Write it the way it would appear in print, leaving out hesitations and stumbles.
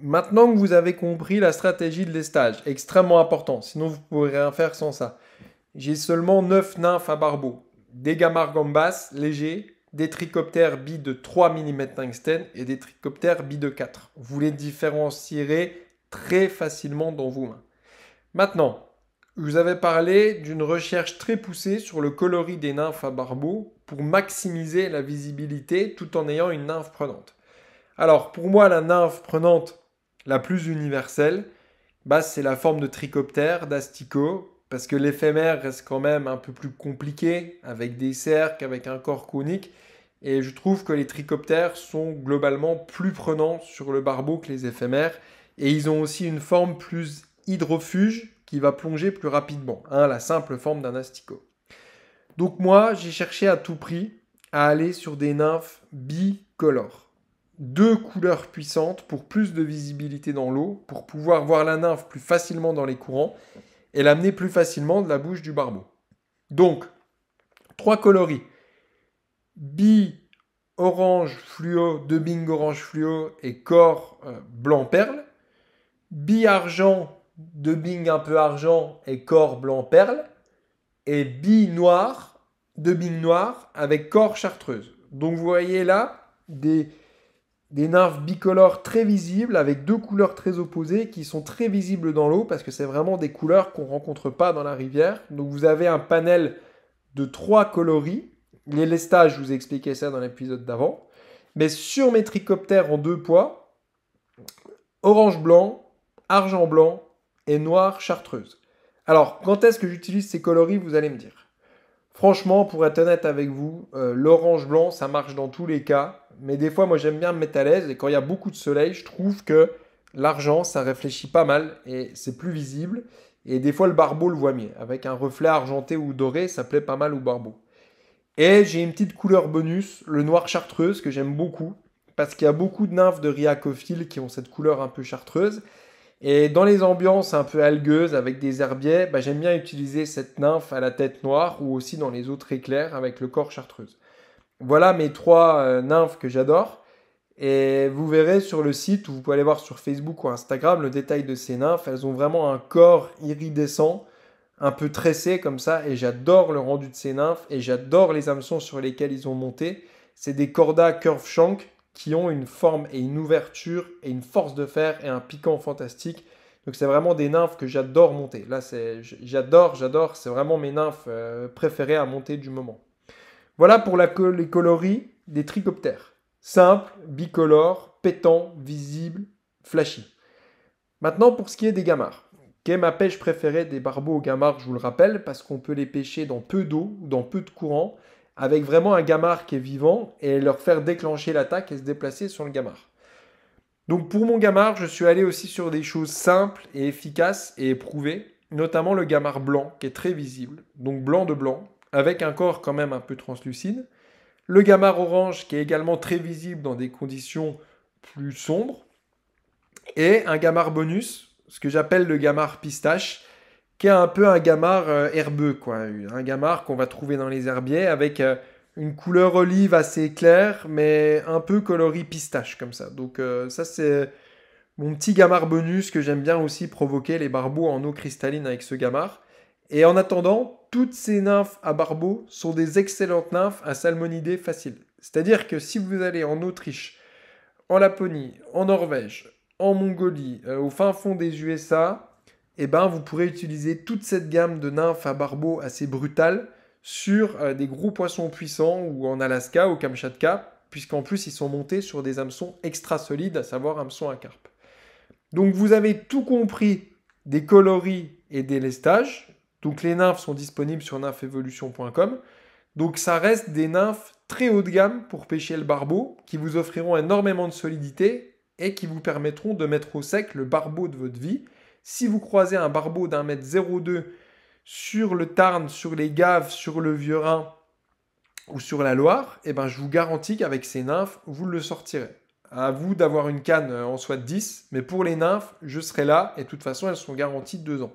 Maintenant que vous avez compris la stratégie de lestage, extrêmement important, sinon vous ne pourrez rien faire sans ça. J'ai seulement 9 nymphes à barbeau, des gamarres gambas légers, des trichoptères billes de 3 mm tungstène et des trichoptères billes de 4. Vous les différencierez très facilement dans vos mains. Maintenant, je vous avais parlé d'une recherche très poussée sur le coloris des nymphes à barbeau pour maximiser la visibilité tout en ayant une nymphe prenante. Alors, pour moi, la nymphe prenante la plus universelle, c'est la forme de trichoptère, d'asticot, parce que l'éphémère reste quand même un peu plus compliqué, avec des cercles, avec un corps conique, et je trouve que les trichoptères sont globalement plus prenants sur le barbeau que les éphémères, et ils ont aussi une forme plus hydrofuge qui va plonger plus rapidement, hein, la simple forme d'un asticot. Donc moi, j'ai cherché à tout prix à aller sur des nymphes bicolores. Deux couleurs puissantes pour plus de visibilité dans l'eau, pour pouvoir voir la nymphe plus facilement dans les courants et l'amener plus facilement de la bouche du barbeau. Donc, trois coloris. Bi orange fluo, dubbing orange fluo et corps blanc perle. Bi argent, dubbing un peu argent et corps blanc perle. Et bi noir, dubbing noir avec corps chartreuse. Donc vous voyez là des nymphes bicolores très visibles avec deux couleurs très opposées qui sont très visibles dans l'eau parce que c'est vraiment des couleurs qu'on ne rencontre pas dans la rivière. Donc vous avez un panel de trois coloris. Les lestages, je vous ai expliqué ça dans l'épisode d'avant. Mais sur mes trichoptères en deux poids, orange-blanc, argent-blanc et noir chartreuse. Alors, quand est-ce que j'utilise ces coloris, vous allez me dire. Franchement, pour être honnête avec vous, l'orange-blanc, ça marche dans tous les cas. Mais des fois, moi, j'aime bien me mettre à l'aise. Et quand il y a beaucoup de soleil, je trouve que l'argent, ça réfléchit pas mal et c'est plus visible. Et des fois, le barbeau le voit mieux. Avec un reflet argenté ou doré, ça plaît pas mal au barbeau. Et j'ai une petite couleur bonus, le noir chartreuse, que j'aime beaucoup. Parce qu'il y a beaucoup de nymphes de rhiacophiles qui ont cette couleur un peu chartreuse. Et dans les ambiances un peu algueuses avec des herbiers, j'aime bien utiliser cette nymphe à la tête noire ou aussi dans les eaux très claires avec le corps chartreuse. Voilà mes trois nymphes que j'adore. Et vous verrez sur le site, ou vous pouvez aller voir sur Facebook ou Instagram, le détail de ces nymphes. Elles ont vraiment un corps iridescent, un peu tressé comme ça. Et j'adore le rendu de ces nymphes. Et j'adore les hameçons sur lesquels ils ont monté. C'est des cordas curve shank qui ont une forme et une ouverture et une force de fer et un piquant fantastique. Donc c'est vraiment des nymphes que j'adore monter. Là, j'adore. C'est vraiment mes nymphes préférées à monter du moment. Voilà pour les coloris des trichoptères. Simple, bicolore, pétant, visible, flashy. Maintenant pour ce qui est des gamarres. Quelle est ma pêche préférée des barbeaux aux gamarres, je vous le rappelle, parce qu'on peut les pêcher dans peu d'eau ou dans peu de courant, avec vraiment un gamard qui est vivant et leur faire déclencher l'attaque et se déplacer sur le gamard. Donc pour mon gamard, je suis allé aussi sur des choses simples et efficaces et éprouvées, notamment le gamard blanc qui est très visible, donc blanc de blanc, avec un corps quand même un peu translucide. Le gamard orange qui est également très visible dans des conditions plus sombres. Et un gamard bonus, ce que j'appelle le gamard pistache, qui est un peu un gamard herbeux, quoi. Un gamard qu'on va trouver dans les herbiers avec une couleur olive assez claire, mais un peu coloris pistache, comme ça. Donc ça, c'est mon petit gamard bonus que j'aime bien aussi provoquer les barbeaux en eau cristalline avec ce gamard. Et en attendant, toutes ces nymphes à barbeaux sont des excellentes nymphes à salmonidés faciles. C'est-à-dire que si vous allez en Autriche, en Laponie, en Norvège, en Mongolie, au fin fond des USA, vous pourrez utiliser toute cette gamme de nymphes à barbeaux assez brutales sur des gros poissons puissants ou en Alaska, au Kamchatka, puisqu'en plus ils sont montés sur des hameçons extra solides, à savoir hameçons à carpe. Donc vous avez tout compris des coloris et des lestages. Donc les nymphes sont disponibles sur nymphévolution.com. Donc ça reste des nymphes très haut de gamme pour pêcher le barbeau, qui vous offriront énormément de solidité et qui vous permettront de mettre au sec le barbeau de votre vie. Si vous croisez un barbeau d'un mètre 02 sur le Tarn, sur les Gaves, sur le Vieux-Rhin ou sur la Loire, je vous garantis qu'avec ces nymphes, vous le sortirez. À vous d'avoir une canne en soit de 10, mais pour les nymphes, je serai là et de toute façon, elles sont garanties de 2 ans.